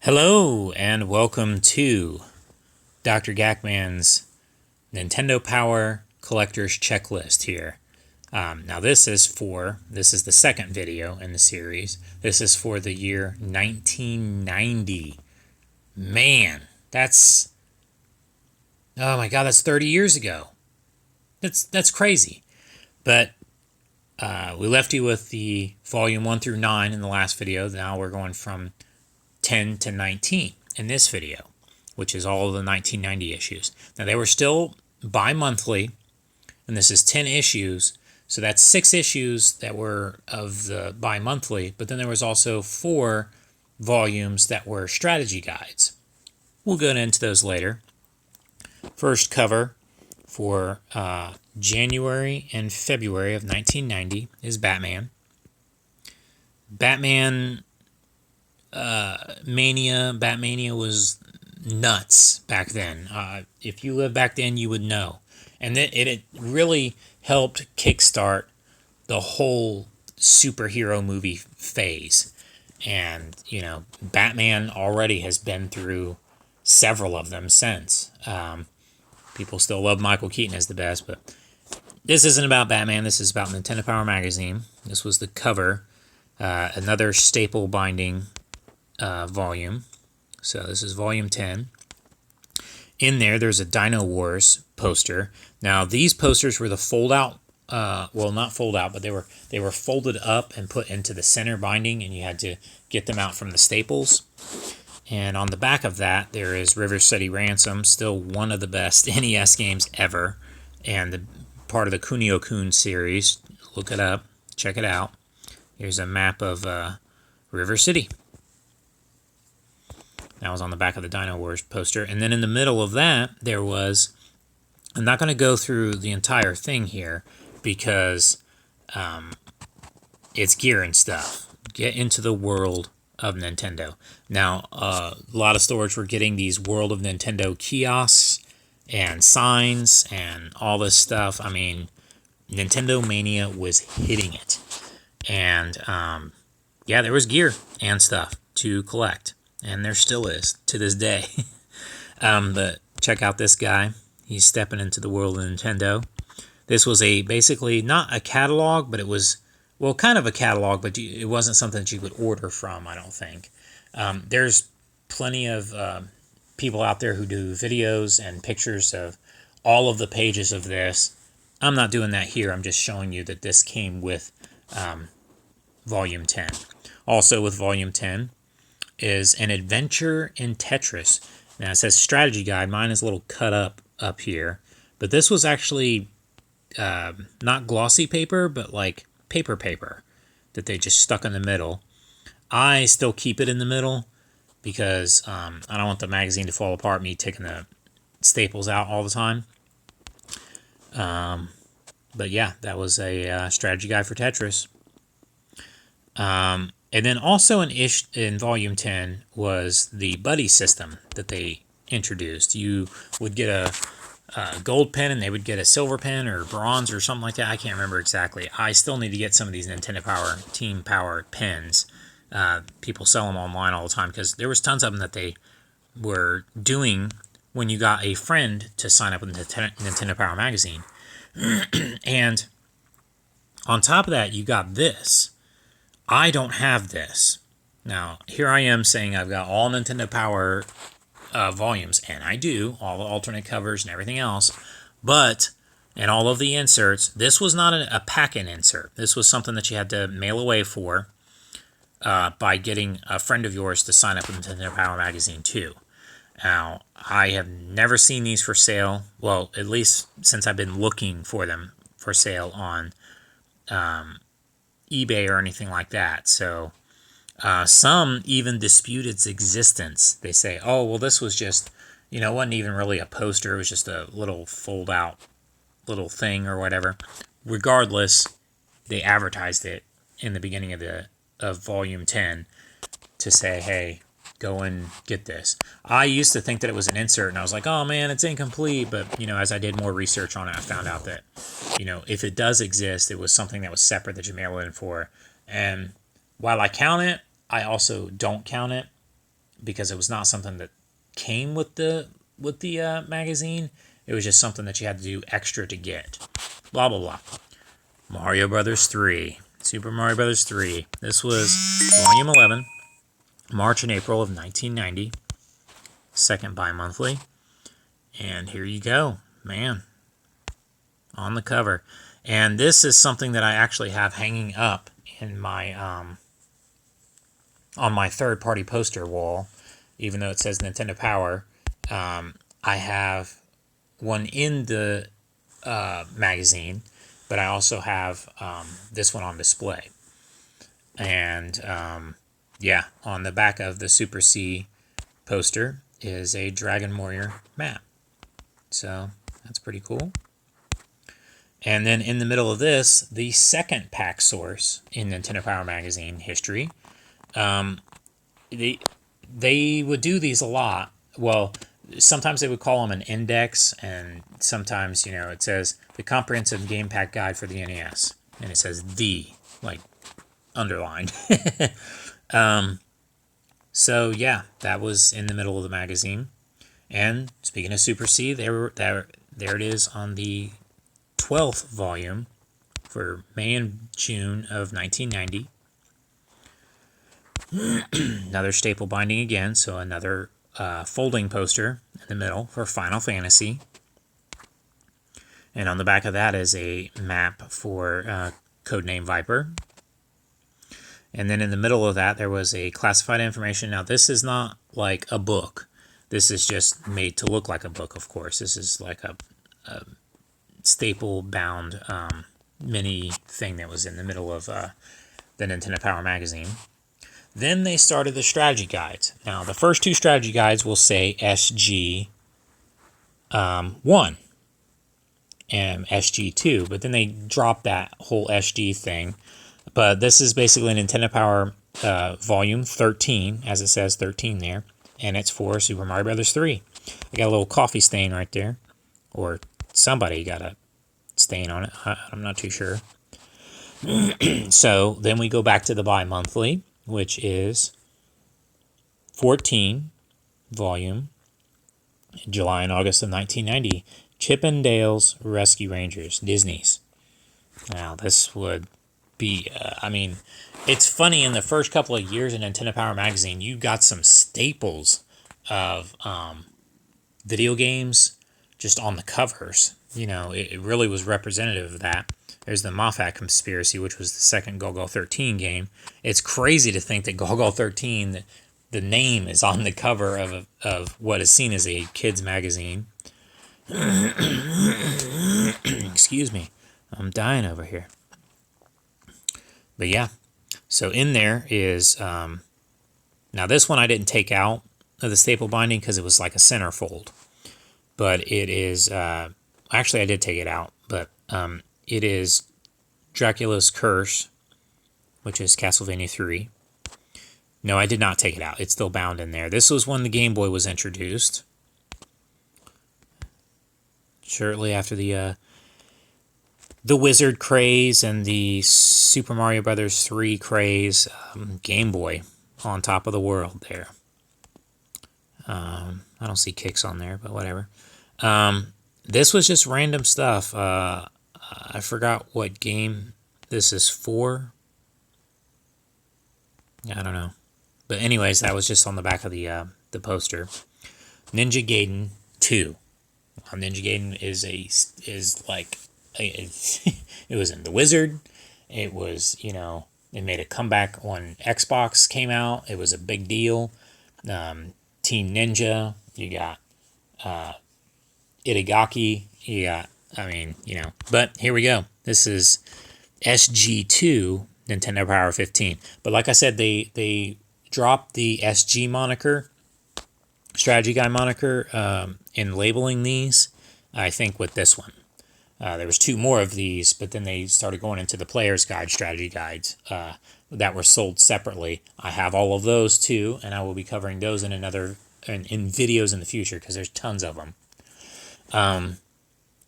Hello and welcome to Dr. Gackman's Nintendo Power Collector's Checklist here. Now this is the second video in the series. This is for the year 1990. Man, oh my god, that's 30 years ago. That's crazy. But we left you with the volume 1 through 9 in the last video. Now we're going from 10 to 19 in this video, which is all of the 1990 issues. Now they were still bi-monthly, and this is 10 issues, so that's 6 issues that were of the bi-monthly, but then there was also 4 volumes that were strategy guides. We'll go into those later. First cover for January and February of 1990 is Batman. Batmania was nuts back then. If you lived back then, you would know. And it really helped kickstart the whole superhero movie phase. And, Batman already has been through several of them since. People still love Michael Keaton as the best, but this isn't about Batman. This is about Nintendo Power Magazine. This was the cover. Another staple binding volume. So this is volume 10. In there's a Dino Wars poster. Now these posters were the fold out, well, not fold out, but they were folded up and put into the center binding, and you had to get them out from the staples. And on the back of that there is River City Ransom, still one of the best NES games ever, and part of the Kunio-kun series. Look it up, check it out. Here's a map of River City. That was on the back of the Dino Wars poster. And then in the middle of that, there was... I'm not going to go through the entire thing here because it's gear and stuff. Get into the world of Nintendo. Now, a lot of stores were getting these World of Nintendo kiosks and signs and all this stuff. I mean, Nintendo Mania was hitting it. And, yeah, there was gear and stuff to collect. And there still is, to this day. But check out this guy. He's stepping into the world of Nintendo. This was basically not a catalog, but it was, well, kind of a catalog, but it wasn't something that you could order from, I don't think. There's plenty of people out there who do videos and pictures of all of the pages of this. I'm not doing that here. I'm just showing you that this came with Volume 10. Also with Volume 10 is an adventure in Tetris. Now it says strategy guide. Mine is a little cut up here, but this was actually not glossy paper, but like paper that they just stuck in the middle. I still keep it in the middle because I don't want the magazine to fall apart, me taking the staples out all the time. But yeah, that was a strategy guide for Tetris. And then also in Volume 10 was the buddy system that they introduced. You would get a gold pen and they would get a silver pen or bronze or something like that. I can't remember exactly. I still need to get some of these Nintendo Power Team Power pens. People sell them online all the time because there was tons of them that they were doing when you got a friend to sign up with Nintendo Power Magazine. And on top of that, you got this. I don't have this. Now, here I am saying I've got all Nintendo Power volumes, and I do, all the alternate covers and everything else, but, and all of the inserts, this was not a pack-in insert. This was something that you had to mail away for by getting a friend of yours to sign up with Nintendo Power Magazine too. Now, I have never seen these for sale, well, at least since I've been looking for them for sale on eBay or anything like that. So some even dispute its existence. They say, oh, well, this was just, it wasn't even really a poster. It was just a little fold out little thing or whatever. Regardless, they advertised it in the beginning of Volume 10 to say, hey, go and get this. I used to think that it was an insert, and I was like, oh man, it's incomplete. But, as I did more research on it, I found out that, if it does exist, it was something that was separate that you mail in for. And while I count it, I also don't count it. because it was not something that came with the magazine. It was just something that you had to do extra to get. Blah blah blah. Mario Brothers 3, Super Mario Brothers 3. This was Volume 11, March and April of 1990. Second bi-monthly. And here you go, man, on the cover. And this is something that I actually have hanging up in my on my third-party poster wall, even though it says Nintendo Power. I have one in the magazine, but I also have this one on display. And yeah, on the back of the Super C poster is a Dragon Warrior map. So that's pretty cool. And then in the middle of this, the second pack source in Nintendo Power Magazine history. They would do these a lot. Well, sometimes they would call them an index, and sometimes, it says the Comprehensive Game Pack Guide for the NES, and it says the, like, underlined. So yeah, that was in the middle of the magazine. And speaking of Super C, there it is on the 12th volume for May and June of 1990. Another staple binding again, so another folding poster in the middle for Final Fantasy. And on the back of that is a map for Codename Viper. And then in the middle of that, there was a classified information. Now, this is not like a book. This is just made to look like a book, of course. This is like a staple-bound mini thing that was in the middle of the Nintendo Power Magazine. Then they started the strategy guides. Now, the first two strategy guides will say SG 1 and SG 2, but then they dropped that whole SG thing. But this is basically Nintendo Power Volume 13, as it says 13 there, and it's for Super Mario Brothers 3. I got a little coffee stain right there, or somebody got a stain on it. I'm not too sure. So then we go back to the bi-monthly, which is 14 volume, July and August of 1990, Chip 'n Dale's Rescue Rangers, Disney's. Now, this would be, it's funny, in the first couple of years in Nintendo Power Magazine, you got some staples of video games just on the covers. It really was representative of that. There's the Moffat Conspiracy, which was the second Golgo 13 game. It's crazy to think that Golgo 13, the name, is on the cover of what is seen as a kid's magazine. Excuse me. I'm dying over here. But yeah, so in there is, now this one I didn't take out of the staple binding because it was like a centerfold. But it is, actually I did take it out, but it is Dracula's Curse, which is Castlevania 3. No, I did not take it out. It's still bound in there. This was when the Game Boy was introduced. Shortly after the Wizard craze and the Super Mario Brothers 3 craze, Game Boy on top of the world there. I don't see kicks on there, but whatever. This was just random stuff. I forgot what game this is for. I don't know. But anyways, that was just on the back of the poster. Ninja Gaiden 2. Ninja Gaiden is like... it was in The Wizard. It was, it made a comeback when Xbox came out. It was a big deal. Team Ninja. You got Itagaki. You got, But here we go. This is SG2 Nintendo Power 15. But like I said, they dropped the SG moniker, strategy guide moniker, in labeling these, I think, with this one. There was two more of these, but then they started going into the player's guide, strategy guides, that were sold separately. I have all of those too, and I will be covering those in videos in the future, because there's tons of them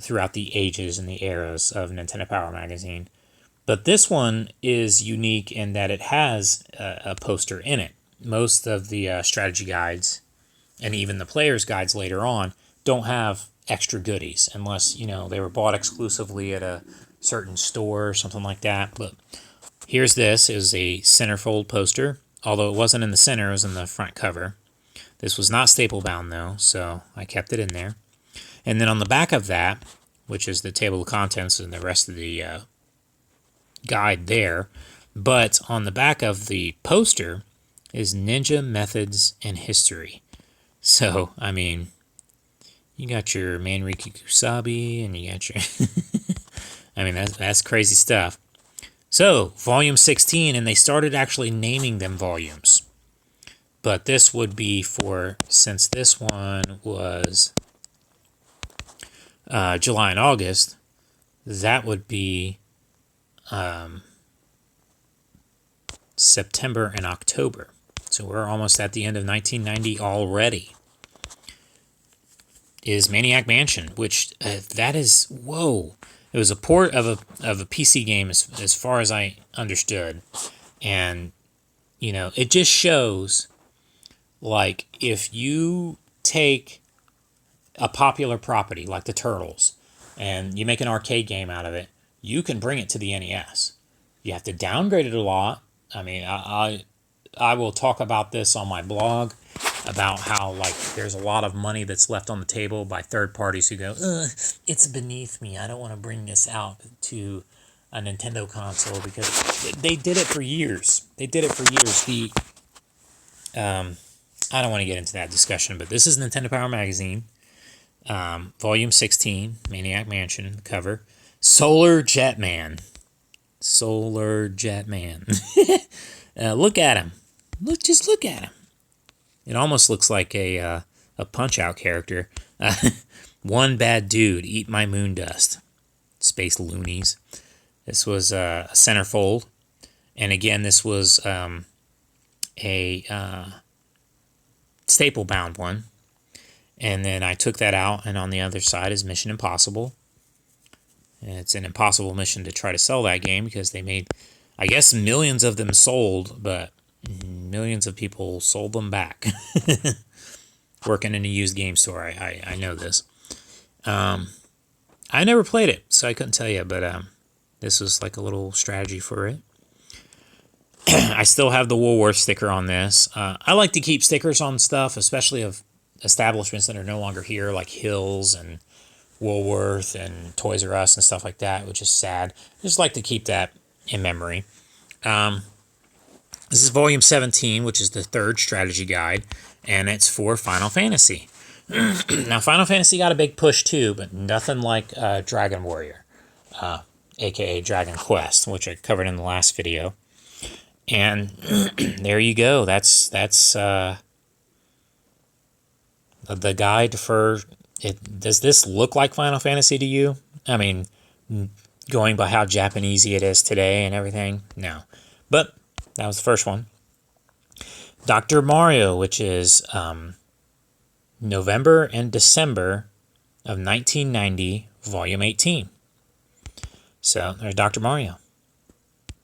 throughout the ages and the eras of Nintendo Power Magazine. But this one is unique in that it has a poster in it. most of the strategy guides and even the player's guides later on don't have extra goodies unless, they were bought exclusively at a certain store or something like that. But here's this. It was a centerfold poster. Although it wasn't in the center, it was in the front cover. This was not staple bound though, so I kept it in there. And then on the back of that, which is the table of contents and the rest of the guide there, but on the back of the poster is Ninja Methods and History. So, I mean, you got your Manriki Kusabi, and you got your... I mean, that's crazy stuff. So, volume 16, and they started actually naming them volumes. But this would be for, since this one was July and August, that would be September and October. So we're almost at the end of 1990 already. Is Maniac Mansion, which that is, whoa. It was a port of a PC game as far as I understood. And, it just shows, like, if you take a popular property like the Turtles and you make an arcade game out of it, you can bring it to the NES. You have to downgrade it a lot. I mean, I will talk about this on my blog, about how, like, there's a lot of money that's left on the table by third parties who go, it's beneath me. I don't want to bring this out to a Nintendo console, because they did it for years. I don't want to get into that discussion, but this is Nintendo Power Magazine, Volume 16, Maniac Mansion, the cover. Solar Jetman. Look at him. Just look at him. It almost looks like a Punch-Out character. One bad dude, eat my moon dust. Space loonies. This was a centerfold. And again, this was a staple-bound one. And then I took that out, and on the other side is Mission Impossible. And it's an impossible mission to try to sell that game, because they made, I guess, millions of them sold, but millions of people sold them back. Working in a used game store, I know this. I never played it, so I couldn't tell you, but this was like a little strategy for it. I still have the Woolworth sticker on this. I like to keep stickers on stuff, especially of establishments that are no longer here, like Hills and Woolworth and Toys R Us and stuff like that, which is sad. I just like to keep that in memory. This is Volume 17, which is the third strategy guide, and it's for Final Fantasy. Now, Final Fantasy got a big push too, but nothing like Dragon Warrior, aka Dragon Quest, which I covered in the last video. And there you go. That's the guide for it. Does this look like Final Fantasy to you? I mean, going by how Japanesey it is today and everything, no. But that was the first one. Dr. Mario, which is November and December of 1990, Volume 18. So there's Dr. Mario.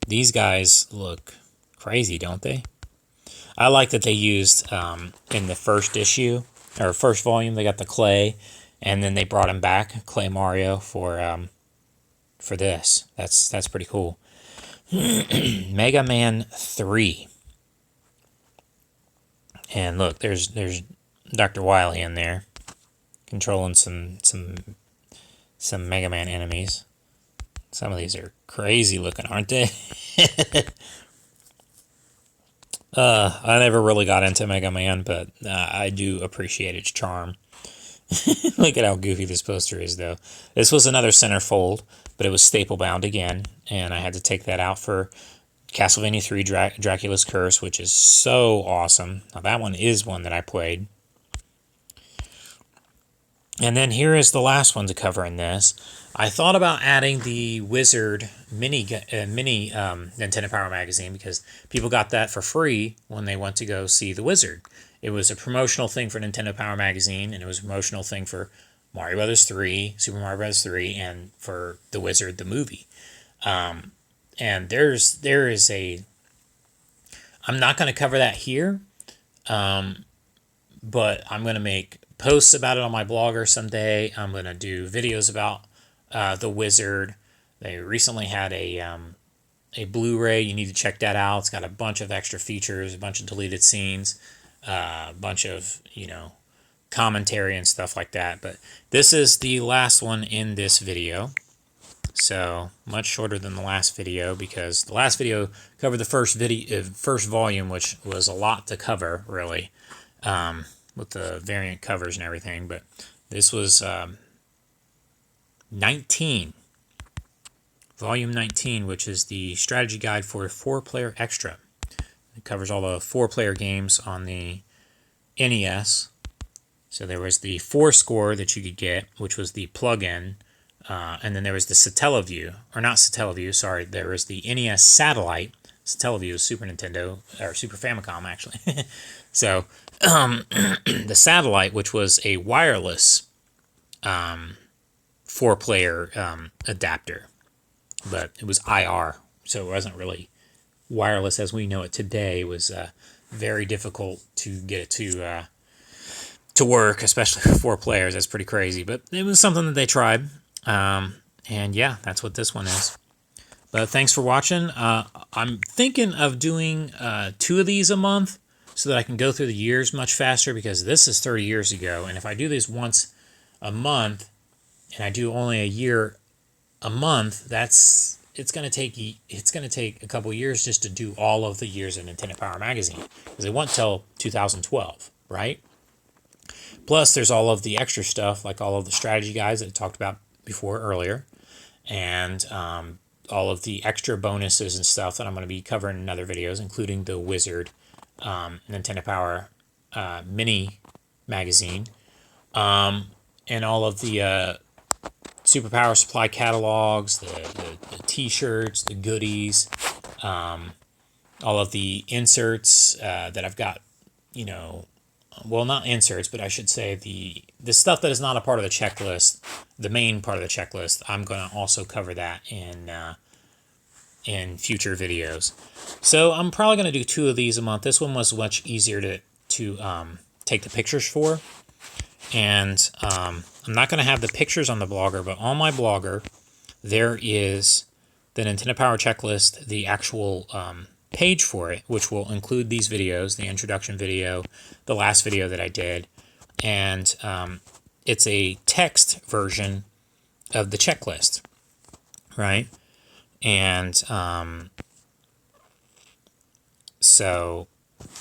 These guys look crazy, don't they? I like that they used in the first issue or first volume, they got the clay, and then they brought him back, Clay Mario, for this. That's pretty cool. Mega Man 3. And look, there's Dr. Wily in there controlling some Mega Man enemies. Some of these are crazy looking, aren't they? I never really got into Mega Man, but I do appreciate its charm. Look at how goofy this poster is, though. This was another centerfold, but it was staple bound again, and I had to take that out for Castlevania 3 Dracula's Curse, which is so awesome. Now, that one is one that I played. And then here is the last one to cover in this. I thought about adding the Wizard mini Nintendo Power Magazine, because people got that for free when they went to go see the Wizard. It was a promotional thing for Nintendo Power Magazine, and it was a promotional thing for Mario Brothers 3, Super Mario Brothers 3, and for the Wizard, the movie. And there is a I'm not going to cover that here, but I'm going to make posts about it on my blogger someday. I'm going to do videos about the Wizard. They recently had a Blu-ray. You need to check that out. It's got a bunch of extra features, a bunch of deleted scenes, a bunch of, commentary and stuff like that. But this is the last one in this video. So much shorter than the last video, because the last video covered the first volume, which was a lot to cover, really, with the variant covers and everything. But this was 19. Volume 19, which is the strategy guide for 4-player extra. It covers all the 4-player games on the NES. So there was the 4-score that you could get, which was the plug-in, and then there was the Satellaview, or not Satellaview, sorry, there was the NES Satellite. Satellaview is Super Nintendo, or Super Famicom, actually. So the Satellite, which was a wireless 4-player adapter, but it was IR, so it wasn't really wireless as we know it today. It was very difficult to get it to work, especially for 4 players. That's pretty crazy, but it was something that they tried. And yeah, that's what this one is. But thanks for watching. I'm thinking of doing 2 of these a month so that I can go through the years much faster, because this is 30 years ago, and if I do this once a month and I do only a year a month, it's going to take a couple years just to do all of the years of Nintendo Power Magazine, because it won't till 2012, right? Plus, there's all of the extra stuff, like all of the strategy guides that I talked about before earlier, and all of the extra bonuses and stuff that I'm going to be covering in other videos, including the Wizard Nintendo Power mini magazine, and all of the Super Power Supply catalogs, the t-shirts, the goodies, all of the inserts that I've got, well, not inserts, but I should say the stuff that is not a part of the checklist, the main part of the checklist. I'm going to also cover that in future videos. So I'm probably going to do 2 of these a month. This one was much easier to take the pictures for. And I'm not going to have the pictures on the blogger, but on my blogger, there is the Nintendo Power Checklist, the actual page for it, which will include these videos, the introduction video, the last video that I did, and it's a text version of the checklist, right? And so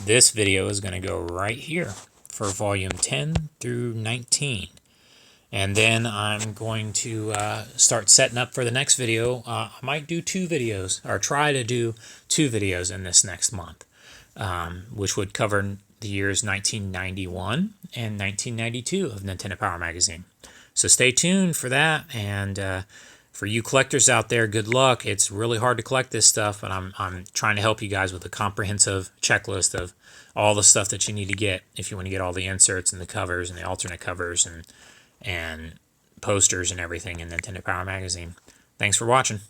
this video is going to go right here for volume 10 through 19. And then I'm going to start setting up for the next video. I might do 2 videos, or try to do 2 videos in this next month, which would cover the years 1991 and 1992 of Nintendo Power Magazine. So stay tuned for that, and for you collectors out there, good luck. It's really hard to collect this stuff, but I'm trying to help you guys with a comprehensive checklist of all the stuff that you need to get if you want to get all the inserts and the covers and the alternate covers and posters and everything in Nintendo Power Magazine. Thanks for watching.